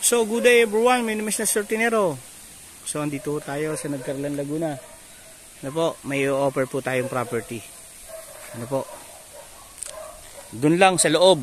So, good day everyone. My name is Nestor Tinero. So, andito tayo sa Nagcarlan, Laguna. Ano po, may offer po tayong property. Ano po, dun lang sa loob.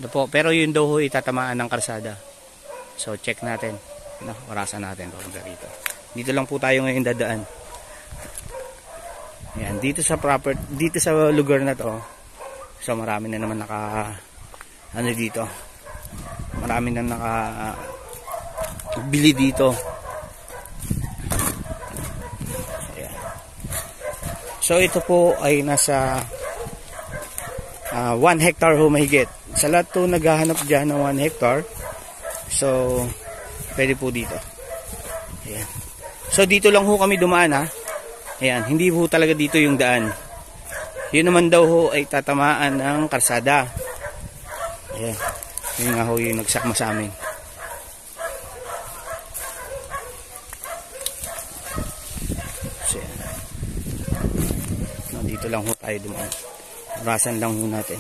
Ano po, pero yun daw ho itatamaan ng karsada. So, check natin. Ano, orasan natin papunta rito. Dito lang po tayo ngayon dadaan. Ayan, dito sa property, dito sa lugar na to. So, marami na naman ano dito. Marami na bili dito. Ayan. So ito po ay nasa 1 hectare ho mahigit. Sa lahat to naghahanap dyan ng 1 hectare. So pwede po dito. Ayan. So dito lang ho kami dumaan ha. Ayan, hindi po talaga dito yung daan. Yun naman daw ho ay tatamaan ng karsada. Ayan. Yun nga ho yung nagsakma sa amin. So, dito lang ho tayo dumaan. Orasan lang ho natin.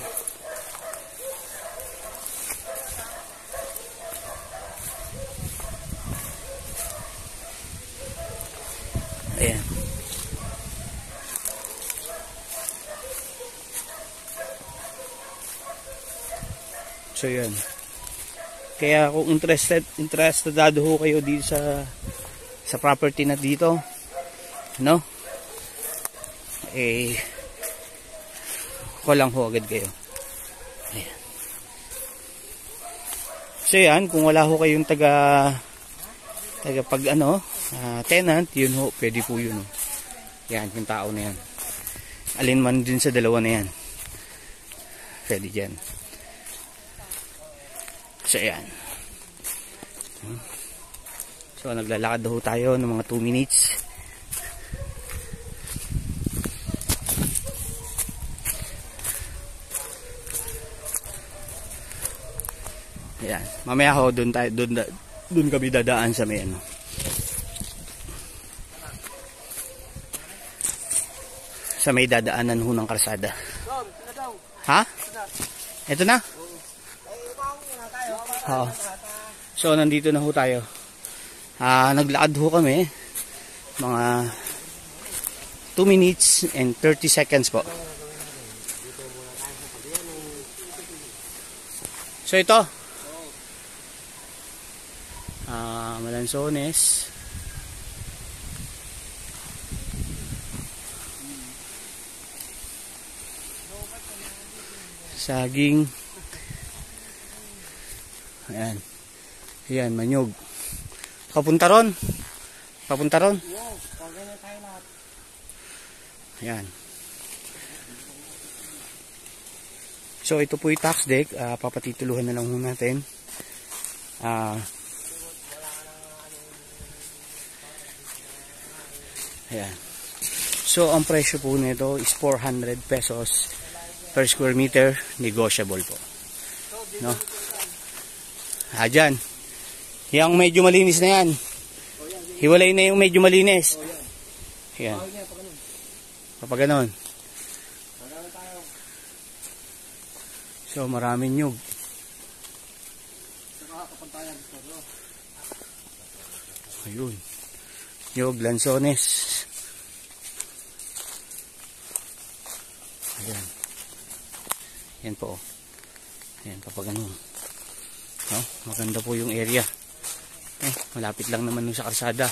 Ayan. So yun. Kaya kung interested ho kayo dito sa property na dito, no? Eh call lang ho agad kayo. Ayan. So yan, kung wala ho kayong taga pag tenant, yun ho, pwede po yun. Yan, yung tao na yan. Alin man din sa dalawa na yan. Pwede dyan. So ayan. So naglalakad ho tayo ng mga 2 minutes. Ayan. Mamaya ho doon kami dadaan sa may sa may dadaanan ho ng kalsada. Ha? Ito na? So nandito na ho tayo. Naglakad ho kami mga 2 minutes and 30 seconds po. So ito Malanzones. Saging. Ayan. Ayan, manyog. Papunta ron. Ayan. So, ito po yung tax deck. Papatituluhan na lang muna natin. Ayan. So, ang presyo po nito is 400 pesos per square meter. Negotiable po. No? Dyan. Yung medyo malinis na yan. Hiwalay na yung medyo malinis. Yan. Kapag ganon. So maraming nyug. Ayun. Nyug, lansones. Ayan. Yan po. Ayan, kapag ganon. No? Maganda po yung area. Malapit lang naman sa kalsada.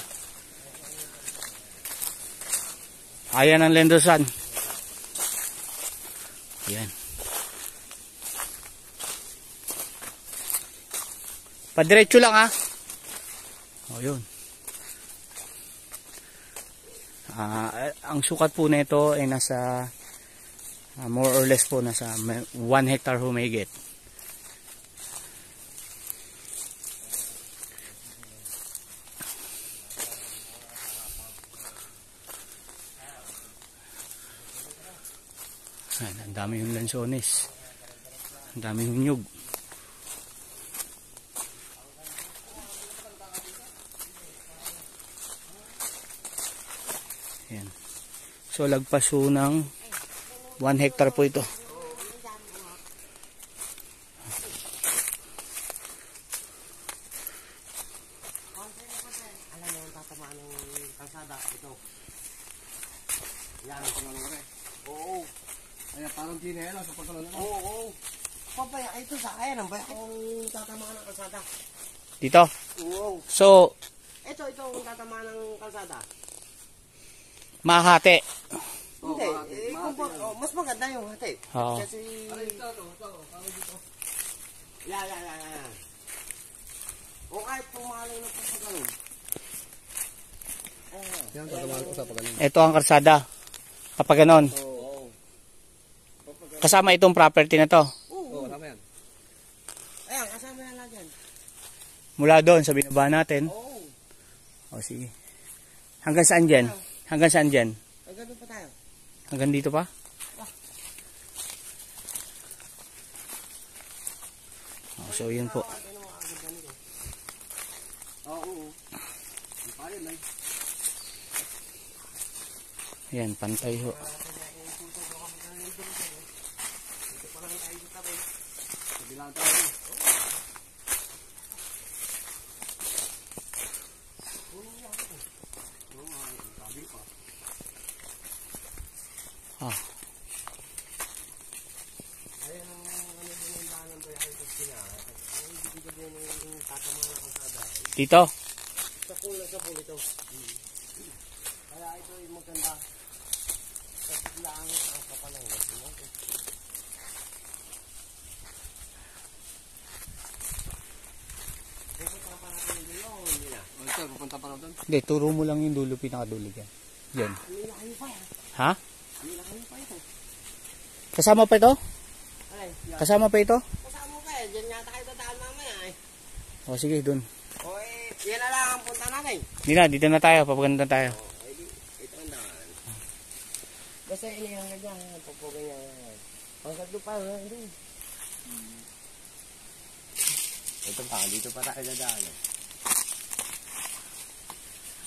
Ayan ang Lendosan. Ayan. Padiretso lang ha. O yun. Ang sukat po nito ay nasa more or less po nasa 1 hectare humigit. Ang dami yung lansones. Ang dami yung nyug. Ayan. So lagpas po ng 1 hectare po ito. Parang tinela sa pagkalala. Oo. Papaya, ito sa ayan. Ang baya kung tatamaan ng kalsada. Dito. Oo. So, Ito ang tatamaan ng kalsada. mahati. Hindi. Mas maganda yung hati. Oo. Kasi... Yan. O kahit pumalo na po sa ganun. Yan, tatamaan ko sa pagkalala. Ito ang kalsada. Kapag ganon. Oo. Kasama itong property na to. Oo, tama yan. Ayan, kasama yan lang yan. Mula doon sa binaba natin. Oo. O sige. Hanggang saan dyan? Hanggang saan dyan? Ay, ganun pa tayo. Hanggang dito pa? O, so yun po. Oo. Paano na? Ayan, pantay ho. Bilang tayo. Ah. Ayan ang ano din yung daanan ba yung sila. Ang ibig din yung tatamaan ng kalsada. Dito? Sa pool ito. Kaya ito yung maganda. Kasi lang ang kapalangan. Pupunta pa natin yung dulo o hindi na? Ito, pupunta pa na doon. Hindi, turo mo lang yung dulo, pinakadulo yan. Yan. Nilakayo pa yan. Ha? Nilakayo pa ito. Kasama pa ito? Ay, yan. Kasama pa ito? Kasama pa eh. Diyan yata kayo dadaan mamaya eh. O sige, dun. O yan na lang ang punta natin. Hindi na, dito na tayo, papaganda tayo. Ito ang daan. Basta inihang na dyan. Pagpugay niya. Hanggang doon pa. Hindi. Ito pa. Dito pa tayo dadaan eh.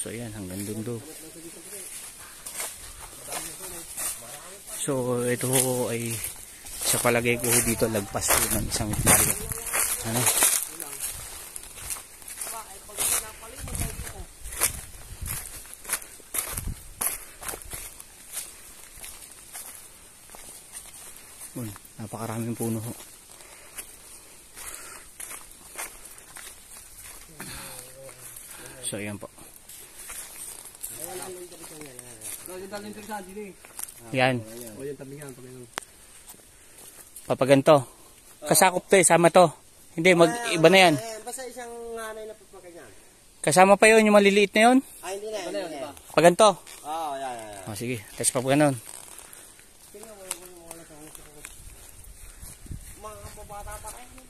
So yan, hanggang dundo. So ito ay sa palagay ko dito lagpas ko ng isang hektarya. Ano? Napakaraming puno ho. So yan po. Yan. O yan, tabi yan. Papaganto. Kasakop to eh, sama to. Hindi, iba na yan. Basta isang nanay na pagpaganyan. Kasama pa yun, yung maliliit na yun. Ay, hindi na. Paganto. Oo, yan. O sige, tapos papaganon. Mga kababata pa kayo.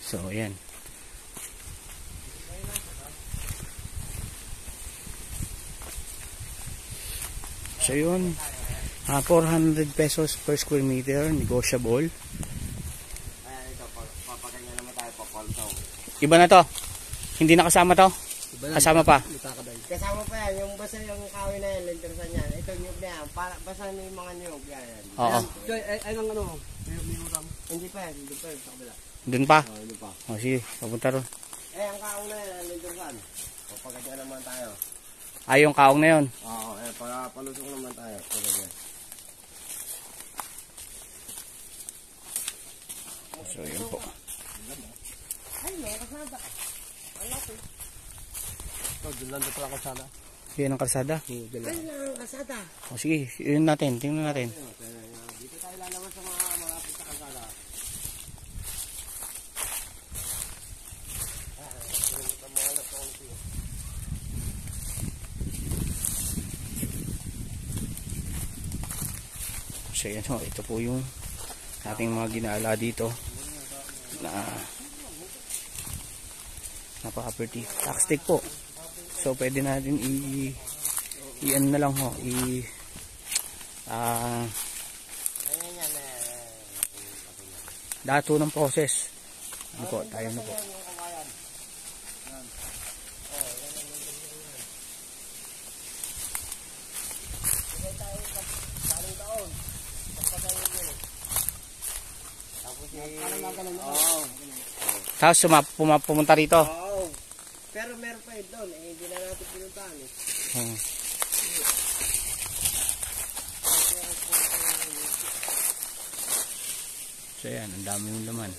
So, ayan. So, yun. 400 pesos per square meter, negotiable. Ayan, ito. Papaganyan naman tayo papaltaw. Iba na to. Hindi na kasama to. Kasama pa. Kasama pa yan. Yung basta yung kawi na yan, lintersan yan. Ito nyug na yan. Basta may mga nyug. Yan. Oo. Ay, ang ano, may uram. Hindi pa yan. Hindi pa yan. Sa kabila. Dun pa. Hindi pa. O sige, papunta ron. Ang kaong na yan, lintersan. Papaganyan naman tayo. Ay, yung kaong na yun. Oo, palusok naman tayo. Papaganyan. So, yun po. Ay, may kasada. Anak eh. Doon lang pala kalsada. Yan ang kalsada. Ay, ang kasada. O sige, yun natin. Tingnan natin. Dito tayo lalabas sa mga malapit sa kasada. So, yan ho. Ito po yung ating mga ginaala dito na napaka-pretty. Tax stick po. So, pwede natin i-ano na lang ho. Dato ng process. Ano po? Tayo na po. Oo. Tapos pumunta rito. Oo. Pero meron meron pa yun doon. Eh, hindi na natin pinuntahan eh. So yan, ang dami yung laman.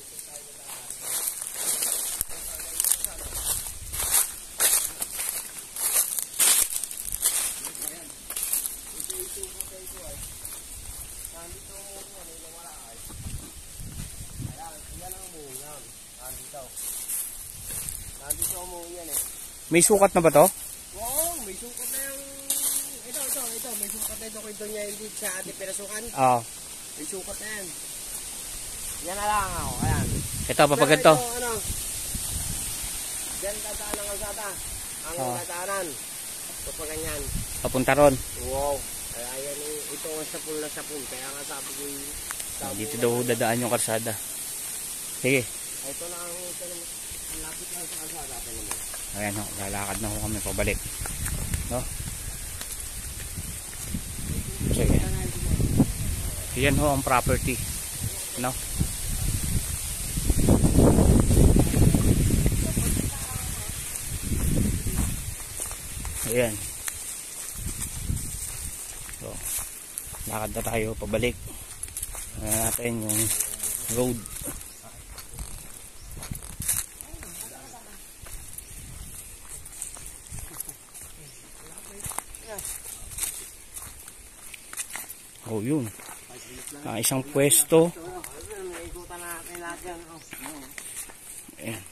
Nandito mo yan eh. May sukat na ba to? Oo, may sukat na yung... Ito. May sukat na ito kay Donya hindi sa ating pinasukan. Oo. May sukat na yan. Yan na lang ako. Ayan. Ito, papaganto. Ito, ano? Diyan tataan ang kalsada. Ang tataanan. Ito pa ganyan. Papunta ron. Wow. Ayan ito ang sapul na sapul. Kaya nga sabi ko yung... Dito daw dadaan yung kalsada. Sige. Ito na ang lapit lang sa kalsada. Ayan ho, lalakad na ho kami pabalik. No? Sige. Yan ho ang property. No? Ayan. So, lakad na tayo pabalik. Ayan natin yung road. Oh, yun. Isang pwesto. Ayan.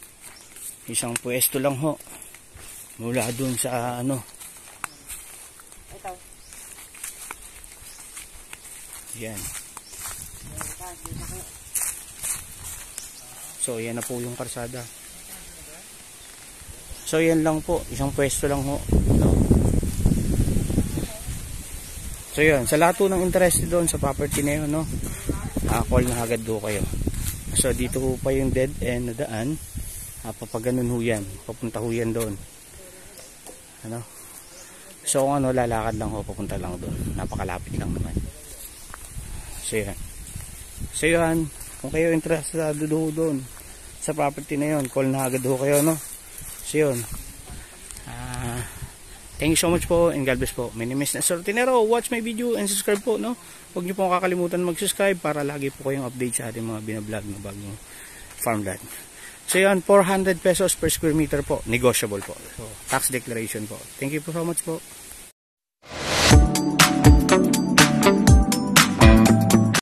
Isang pwesto lang ho. Mula dun sa ano. Yan. So, yan na po yung karsada. So, yan lang po. Isang pwesto lang ho. No? So yun, sa lahat po ng interest doon sa property na yun, no? Call na agad do kayo. So dito po pa yung dead end na daan. Papaganon ho yan. Papunta ho yan doon. Ano? So kung ano, lalakad lang ho, papunta lang doon. Napakalapit lang naman. So yan. So yan, kung kayo interesado doon sa property na yun, call na agad ho kayo, no? So yun. Thank you so much po and God bless po. My name is Nestor Tinero. Watch my video and subscribe po, no? Huwag niyo po kakalimutan mag-subscribe para lagi po kayong update sa ating mga binablog na bagong farmland. So yan, 400 pesos per square meter po. Negotiable po. So, tax declaration po. Thank you po so much po.